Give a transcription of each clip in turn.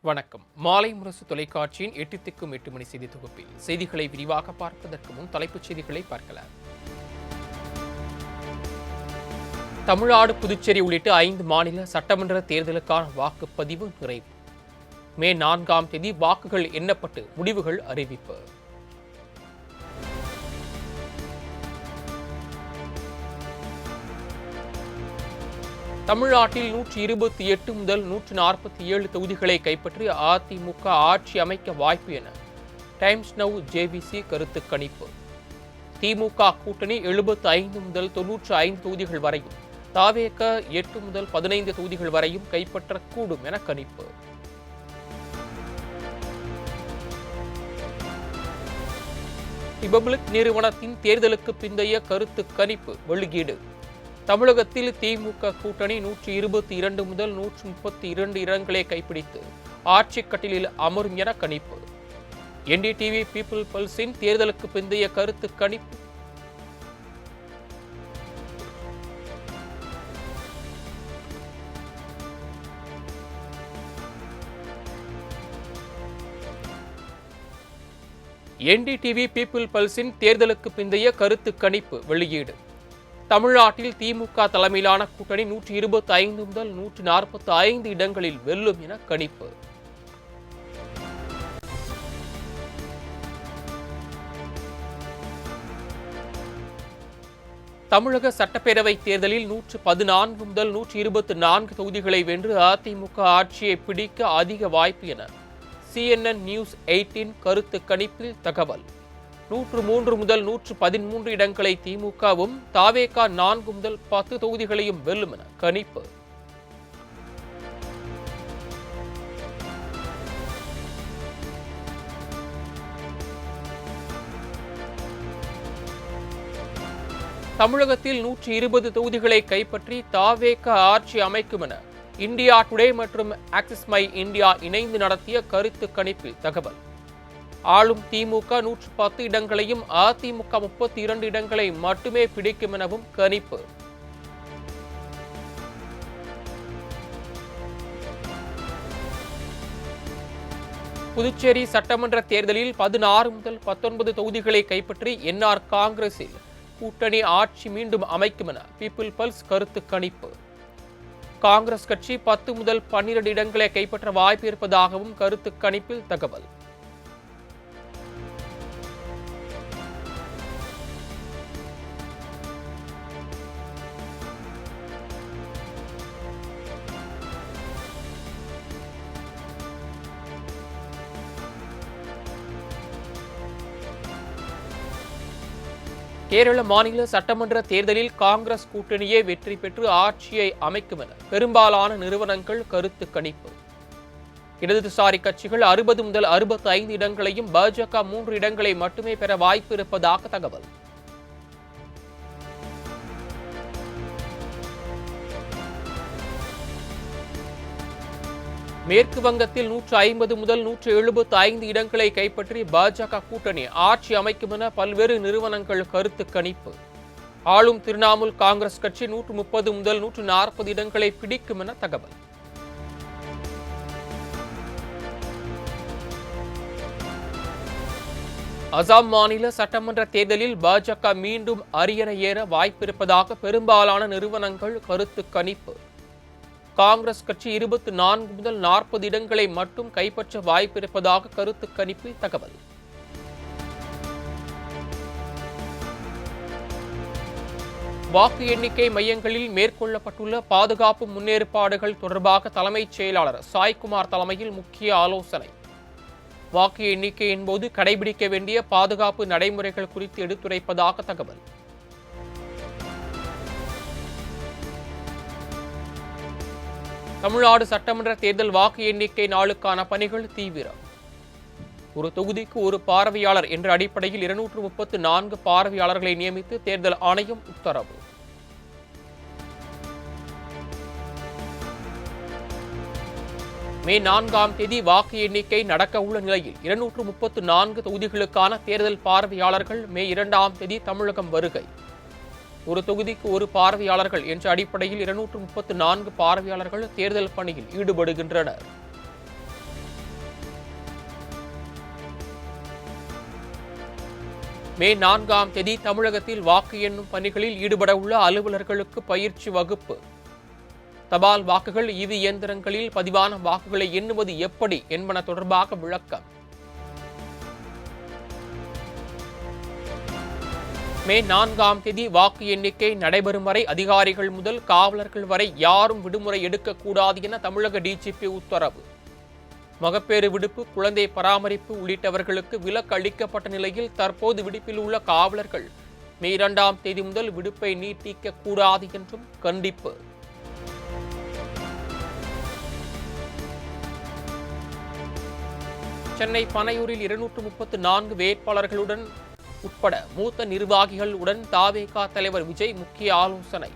வணக்கம். மாலை முரசு தொலைக்காட்சியின் 8 திக்கும் 8 மணி செய்தி தொகுப்பில் செய்திகளை விரிவாக பார்ப்பதற்கு முன் தலைப்புச் செய்திகளை பார்க்கலாம். தமிழ்நாடு, புதுச்சேரி உள்ளிட்ட 5 மாநில சட்டமன்ற தேர்தலுக்கான வாக்குப்பதிவு நிறைவு. மே 4ஆம் தேதி வாக்குகள் எண்ணப்பட்டு முடிவுகள் அறிவிப்பு. தமிழ்நாட்டில் 128 முதல் 147 தொகுதிகளை கைப்பற்றி அதிமுக ஆட்சி அமைக்க வாய்ப்பு என டைம்ஸ் நவ் ஜேவிசி கருத்து கணிப்பு. திமுக கூட்டணி 75 முதல் 95 தொகுதிகள் வரையும், தவேக 8 முதல் 15 தொகுதிகள் வரையும் கைப்பற்றக்கூடும் என கணிப்பு. ரிபப்ளிக் நிறுவனத்தின் தேர்தலுக்கு பிந்தைய கருத்து கணிப்பு வெளியீடு. தமிழகத்தில் திமுக கூட்டணி 122 முதல் 132 இடங்களை கைப்பிடித்து ஆட்சி கட்டிலில் அமரும் என கணிப்பு. என்டிடிவி பீப்புள் பல்ஸின் தேர்தலுக்கு பிந்தைய கருத்து கணிப்பு. என்டிடிவி பீப்புள் பல்ஸின் தேர்தலுக்கு பிந்தைய கருத்து கணிப்பு வெளியீடு. தமிழ்நாட்டில் திமுக தலைமையிலான கூட்டணி 125 முதல் 145 இடங்களில் வெல்லும் என கணிப்பு. தமிழக சட்டப்பேரவை தேர்தலில் 114 முதல் 124 தொகுதிகளை வென்று அதிமுக ஆட்சியை பிடிக்க அதிக வாய்ப்பு என CNN நியூஸ் 18 கருத்து கணிப்பில் தகவல். 103 முதல் 113 இடங்களை திமுகவும், தவேக 4 முதல் 10 தொகுதிகளையும் வெல்லும் என கணிப்பு. தமிழகத்தில் 120 தொகுதிகளை கைப்பற்றி தவேக ஆட்சி அமைக்கும் என இந்தியா டுடே மற்றும் ஆக்சிஸ் மை இந்தியா இணைந்து நடத்திய கருத்து கணிப்பில் தகவல். ஆளும் திமுக 110 இடங்களையும், அதிமுக 32 இடங்களை மட்டுமே பிடிக்கும் எனவும் கணிப்பு. புதுச்சேரி சட்டமன்ற தேர்தலில் 16 முதல் 19 தொகுதிகளை கைப்பற்றி என்ஆர் காங்கிரஸில் கூட்டணி ஆட்சி மீண்டும் அமைக்கும் என பீப்புள் பல்ஸ் கருத்து கணிப்பு. காங்கிரஸ் கட்சி 10 முதல் 12 இடங்களை கைப்பற்ற வாய்ப்பு இருப்பதாகவும் கருத்து கணிப்பில் தகவல். கேரள மாநில சட்டமன்ற தேர்தலில் காங்கிரஸ் கூட்டணியே வெற்றி பெற்று ஆட்சியை அமைக்கும் என பெரும்பாலான நிறுவனங்கள் கருத்து கணிப்பு. இடதுசாரி கட்சிகள் 60 முதல் 65 இடங்களையும், பாஜக 3 இடங்களை மட்டுமே பெற வாய்ப்பு இருப்பதாக தகவல். மேற்கு வங்கத்தில் 150 முதல் 175 இடங்களை கைப்பற்றி பாஜக கூட்டணி ஆட்சி அமைக்கும் என பல்வேறு நிறுவனங்கள் கருத்து கணிப்பு. ஆளும் திரிணாமுல் காங்கிரஸ் கட்சி 130 முதல் 140 இடங்களை பிடிக்கும் என தகவல். அசாம் மாநில சட்டமன்ற தேர்தலில் பாஜக மீண்டும் அரியணை ஏற வாய்ப்பிருப்பதாக பெரும்பாலான நிறுவனங்கள் கருத்து கணிப்பு. காங்கிரஸ் கட்சி 24 முதல் 40 இடங்களை மட்டும் கைப்பற்ற வாய்ப்பிருப்பதாக கருத்து கணிப்பில் தகவல். வாக்கு எண்ணிக்கை மையங்களில் மேற்கொள்ளப்பட்டுள்ள பாதுகாப்பு முன்னேற்பாடுகள் தொடர்பாக தலைமைச் செயலாளர் சாய்குமார் தலைமையில் முக்கிய ஆலோசனை. வாக்கு எண்ணிக்கையின் போது கடைபிடிக்க வேண்டிய பாதுகாப்பு நடைமுறைகள் குறித்து எடுத்துரைப்பதாக தகவல். தமிழ்நாடு சட்டமன்ற தேர்தல் வாக்கு எண்ணிக்கை நாளுக்கான பணிகள் தீவிரம். ஒரு தொகுதிக்கு ஒரு பார்வையாளர் என்ற அடிப்படையில் 234 பார்வையாளர்களை நியமித்து தேர்தல் ஆணையம் உத்தரவு. மே 4ஆம் தேதி வாக்கு எண்ணிக்கை நடக்க உள்ள நிலையில் 234 தொகுதிகளுக்கான தேர்தல் பார்வையாளர்கள் மே 2ஆம் தேதி தமிழகம் வருகை. ஒரு தொகுதிக்கு ஒரு பார்வையாளர்கள் என்ற அடிப்படையில் 234 பார்வையாளர்கள் தேர்தல் பணியில் ஈடுபடுகின்றனர். மே 4ஆம் தேதி தமிழகத்தில் வாக்கு எண்ணும் பணிகளில் ஈடுபட உள்ள அலுவலர்களுக்கு பயிற்சி வகுப்பு. தபால் வாக்குகள், இவி இயந்திரங்களில் பதிவான வாக்குகளை எண்ணுவது எப்படி என்பன தொடர்பாக விளக்கம். மே 4ஆம் தேதி வாக்கு எண்ணிக்கை நடைபெறும் வரை அதிகாரிகள் முதல் காவலர்கள் வரை யாரும் விடுமுறை எடுக்கக்கூடாது என தமிழக டிஜிபி உத்தரவு. மகப்பேறு விடுப்பு, குழந்தை பராமரிப்பு உள்ளிட்டவர்களுக்கு விலக்கு அளிக்கப்பட்ட நிலையில் தற்போது விடுப்பில் உள்ள காவலர்கள் மே 2ஆம் தேதி முதல் விடுப்பை நீட்டிக்க கூடாது என்றும் கண்டிப்பு. சென்னை பனையூரில் 234 வேட்பாளர்களுடன் உட்பட மூத்த நிர்வாகிகள் உடன் தவேக தலைவர் விஜய் முக்கிய ஆலோசனை.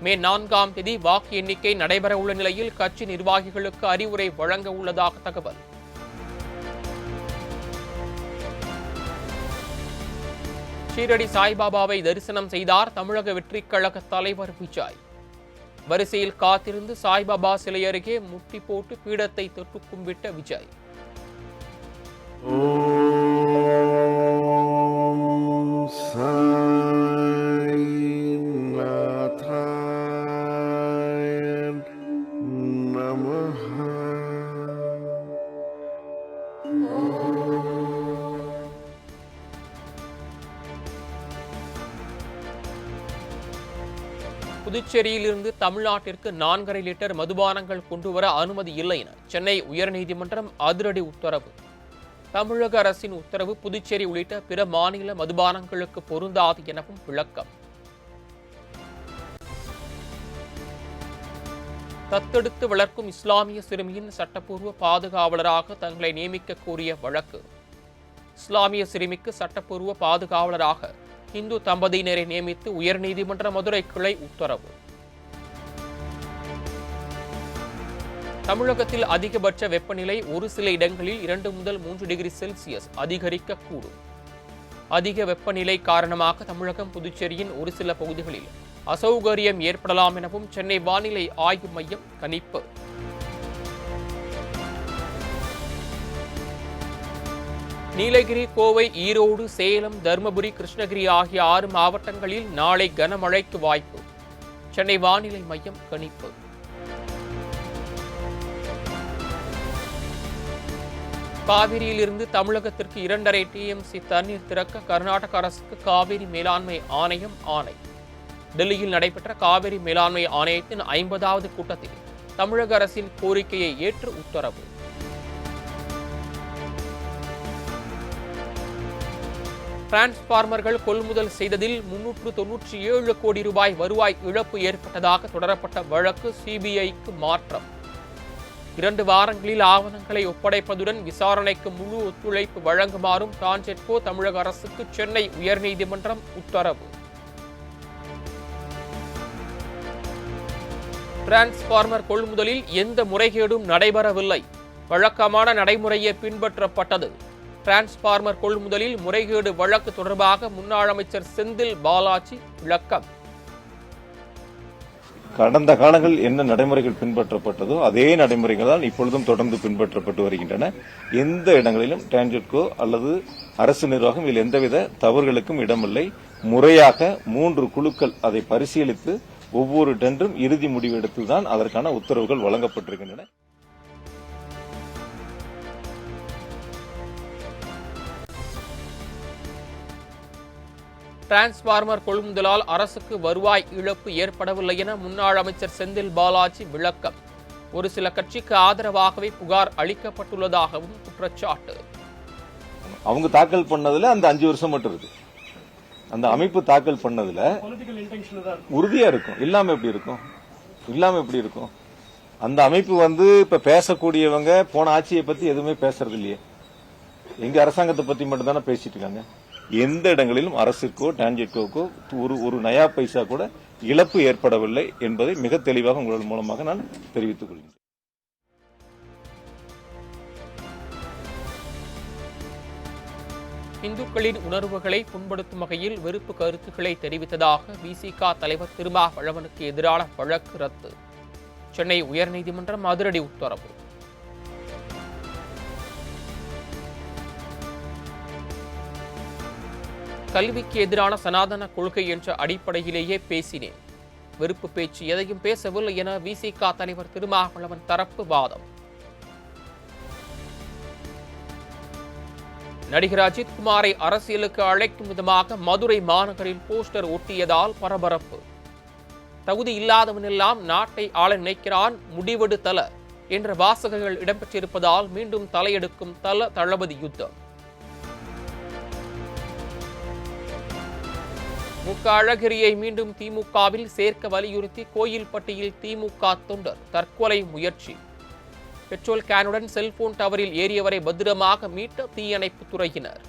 மே 4ஆம் தேதி வாக்கு எண்ணிக்கை நடைபெறவுள்ள நிலையில் கட்சி நிர்வாகிகளுக்கு அறிவுரை வழங்க உள்ளதாக தகவல். ஷீரடி சாய்பாபாவை தரிசனம் செய்தார் தமிழக வெற்றிக் கழக தலைவர் விஜய். வரிசையில் காத்திருந்து சாய்பாபா சிலை அருகே முட்டி போட்டு பீடத்தை தொட்டு கும்பிட்ட விஜய். புதுச்சேரியிலிருந்து தமிழ்நாட்டிற்கு 4.5 லிட்டர் மதுபானங்கள் கொண்டுவர அனுமதி இல்லை என சென்னை உயர்நீதிமன்றம் அதிரடி உத்தரவு. தமிழக அரசின் உத்தரவு புதுச்சேரி உள்ளிட்ட பிற மாநில மதுபானங்களுக்கு பொருந்தாது எனவும் விளக்கம். தத்தெடுத்து வளர்க்கும் இஸ்லாமிய சிறுமியின் சட்டப்பூர்வ பாதுகாவலராக தங்களை நியமிக்க கோரிய வழக்கு. இஸ்லாமிய சிறுமிக்கு சட்டப்பூர்வ பாதுகாவலராக இந்து தம்பதியினரை நியமித்து உயர்நீதிமன்ற மதுரை கிளை உத்தரவு. தமிழகத்தில் அதிகபட்ச வெப்பநிலை ஒரு சில இடங்களில் 2 முதல் 3 டிகிரி செல்சியஸ் அதிகரிக்கக்கூடும். அதிக வெப்பநிலை காரணமாக தமிழகம், புதுச்சேரியின் ஒரு சில பகுதிகளில் அசௌகரியம் ஏற்படலாம் எனவும் சென்னை வானிலை ஆய்வு மையம் கணிப்பு. நீலகிரி, கோவை, ஈரோடு, சேலம், தருமபுரி, கிருஷ்ணகிரி ஆகிய 6 மாவட்டங்களில் நாளை கனமழைக்கு வாய்ப்பு. சென்னை வானிலை மையம் கணிப்பு. காவிரியிலிருந்து தமிழகத்திற்கு 2.5 டிஎம்சி தண்ணீர் திறக்க கர்நாடக அரசுக்கு காவிரி மேலாண்மை ஆணையம் ஆணை. டெல்லியில் நடைபெற்ற காவிரி மேலாண்மை ஆணையத்தின் 50வது கூட்டத்தில் தமிழக அரசின் கோரிக்கையை ஏற்று உத்தரவு. டிரான்ஸ்பார்மர்கள் கொள்முதல் செய்ததில் 397 கோடி ரூபாய் வருவாய் இழப்பு ஏற்பட்டதாக தொடரப்பட்ட வழக்கு சிபிஐக்கு மாற்றம். 2 வாரங்களில் ஆவணங்களை ஒப்படைப்பதுடன் விசாரணைக்கு முழு ஒத்துழைப்பு வழங்குமாறும் டான்ஜெட்கோ தமிழக அரசுக்கு சென்னை உயர்நீதிமன்றம் உத்தரவு. டிரான்ஸ்பார்மர் கொள்முதலில் எந்த முறைகேடும் நடைபெறவில்லை, வழக்கமான நடைமுறையே பின்பற்றப்பட்டது. டிரான்ஸ்பார்மர் கொள்முதலில் முறைகேடு வழக்கு தொடர்பாக முன்னாள் அமைச்சர் செந்தில் பாலாஜி விளக்கம். கடந்த காலங்களில் என்ன நடைமுறைகள் பின்பற்றப்பட்டதோ அதே நடைமுறைகள் தான் இப்பொழுதும் தொடர்ந்து பின்பற்றப்பட்டு வருகின்றன. எந்த இடங்களிலும் டான்ஜெட்கோ அல்லது அரசு நிர்வாகம் இதில் எந்தவித தவறுகளுக்கும் இடமில்லை. முறையாக 3 குழுக்கள் அதை பரிசீலித்து ஒவ்வொரு டெண்டரும் இறுதி முடிவு எடுத்துதான் அதற்கான உத்தரவுகள் வழங்கப்பட்டிருக்கின்றன. டிரான்ஸ்பார்மர் கொள்முதலால் அரசுக்கு வருவாய் இழப்பு ஏற்படவில்லை என முன்னாள் அமைச்சர் செந்தில் பாலாஜி விளக்கம். ஒரு சில கட்சிக்கு ஆதரவாகவே புகார் அளிக்கப்பட்டுள்ளதாகவும் குற்றச்சாட்டு. அவங்க தாக்கல் பண்ணதுல அந்த 5 வருஷம் மட்டும் இருக்கு. அந்த அமைப்பு தாக்கல் பண்ணதுல உறுதியா இருக்கும். இல்லாம எப்படி இருக்கும்? அந்த அமைப்பு இப்ப பேசக்கூடியவங்க போன ஆட்சியை பத்தி எதுவுமே பேசுறது இல்லையே. எங்க அரசாங்கத்தை பத்தி மட்டும் தானே பேசிட்டு இருக்காங்க. எந்த இடங்களிலும் அரசுக்கோ டான்ஜெட்கோக்கோ ஒரு நயா பைசா கூட இழப்பு ஏற்படவில்லை என்பதை மிக தெளிவாக உங்கள் மூலமாக நான் தெரிவித்துக் கொள்கிறேன். இந்துக்களின் உணர்வுகளை புண்படுத்தும் வகையில் வெறுப்பு கருத்துக்களை தெரிவித்ததாக விசிக தலைவர் திருமாவளவனுக்கு எதிரான வழக்கு ரத்து. சென்னை உயர்நீதிமன்றம் அதிரடி உத்தரவு. கல்விக்கு எதிரான சனாதன கொள்கை என்ற அடிப்படையிலேயே பேசினேன். வெறுப்பு பேச்சு எதையும் பேசவில்லை என விசிக தலைவர் திருமாவளவன் தரப்பு வாதம். நடிகர் அஜித்குமாரை அரசியலுக்கு அழைக்கும் விதமாக மதுரை மாநகரில் போஸ்டர் ஒட்டியதால் பரபரப்பு. தகுதி இல்லாதவனெல்லாம் நாட்டை ஆள நினைக்கிறான், முடிவெடு தல என்ற வாசகங்கள் இடம்பெற்றிருப்பதால் மீண்டும் தலையெடுக்கும் தளபதி யுத்தம். அழகிரியை மீண்டும் திமுகவில் சேர்க்க வலியுறுத்தி கோயில்பட்டியில் திமுக தொண்டர் தற்கொலை முயற்சி. பெட்ரோல் கேனுடன் செல்போன் டவரில் ஏறியவரை பத்திரமாக மீட்ட தீயணைப்பு துறையினர்.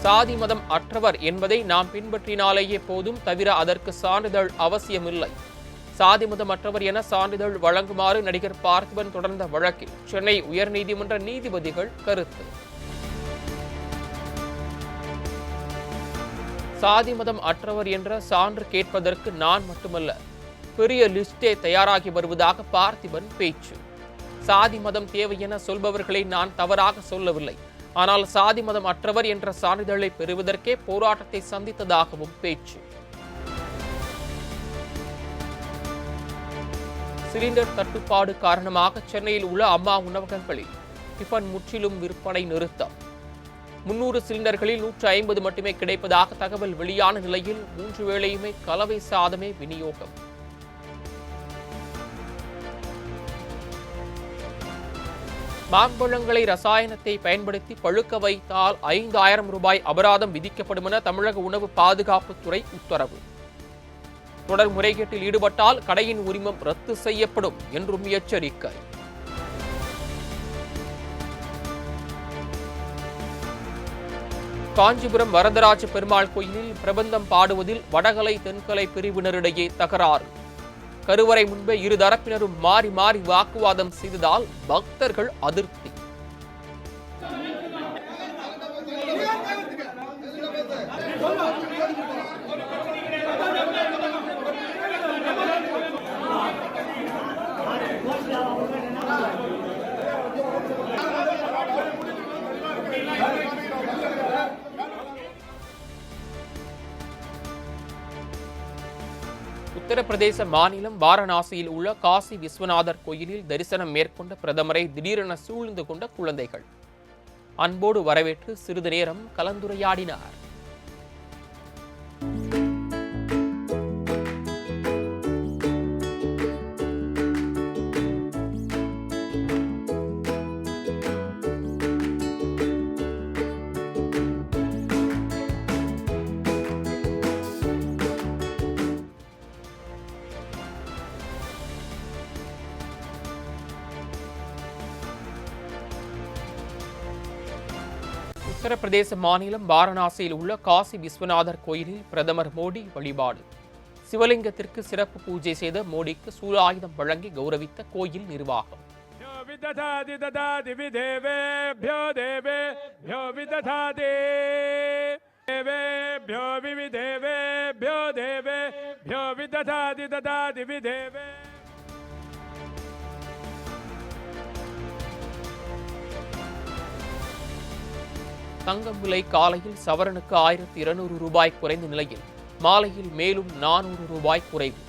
சாதி மதம் அற்றவர் என்பதை நாம் பின்பற்றினாலேயே போதும், தவிர அதற்கு சான்றிதழ் அவசியமில்லை. சாதி மதம் அற்றவர் என சான்றிதழ் வழங்குமாறு நடிகர் பார்த்திபன் தொடர்ந்த வழக்கில் சென்னை உயர்நீதிமன்ற நீதிபதிகள் கருத்து. சாதி மதம் அற்றவர் என்ற சான்று கேட்பதற்கு நான் மட்டுமல்ல, பெரிய லிஸ்டே தயாராகி வருவதாக பார்த்திபன் பேச்சு. சாதி மதம் தேவை என சொல்பவர்களை நான் தவறாக சொல்லவில்லை. ஆனால் சாதி மதம் அற்றவர் என்ற சான்றிதழை பெறுவதற்கே போராட்டத்தை சந்தித்ததாகவும் பேச்சு. சிலிண்டர் தட்டுப்பாடு காரணமாக சென்னையில் உள்ள அம்மா உணவகங்களில் டிஃபன் முற்றிலும் விற்பனை நிறுத்தம். 300 சிலிண்டர்களில் 150 மட்டுமே கிடைப்பதாக தகவல் வெளியான நிலையில் 3 வேளையுமே கலவை சாதமே விநியோகம். மாம்பழங்களை ரசாயனத்தை பயன்படுத்தி பழுக்க வைத்தால் 5000 ரூபாய் அபராதம் விதிக்கப்படும் என தமிழக உணவு பாதுகாப்புத்துறை உத்தரவு. தொடர் முறைகேட்டில் ஈடுபட்டால் கடையின் உரிமம் ரத்து செய்யப்படும் என்றும் எச்சரிக்கை. காஞ்சிபுரம் வரதராஜ பெருமாள் கோயிலில் பிரபந்தம் பாடுவதில் வடகலை தென்கலை பிரிவினரிடையே தகராறு. கருவறை முன்பே இரு தரப்பினரும் மாறி மாறி வாக்குவாதம் செய்ததால் பக்தர்கள் அதிருப்தி. உத்தரப்பிரதேச மாநிலம் வாரணாசியில் உள்ள காசி விஸ்வநாதர் கோயிலில் தரிசனம் மேற்கொண்ட பிரதமரை திடீரென சூழ்ந்து கொண்ட குழந்தைகள் அன்போடு வரவேற்று சிறிது நேரம் கலந்துரையாடினார். உத்தரப்பிரதேச மாநிலம் வாரணாசியில் உள்ள காசி விஸ்வநாதர் கோயிலில் பிரதமர் மோடி வழிபாடு. சிவலிங்கத்திற்கு சிறப்பு பூஜை செய்த மோடிக்கு சூலாயுதம் வழங்கி கௌரவித்த கோயில் நிர்வாகம். தங்கம் விலை காலையில் சவரனுக்கு 1200 ரூபாய் குறைந்த நிலையில் மாலையில் மேலும் 400 ரூபாய் குறைவு.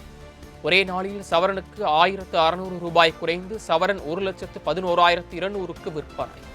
ஒரே நாளில் சவரனுக்கு 1600 ரூபாய் குறைந்து சவரன் 1,11,200க்கு விற்பனை.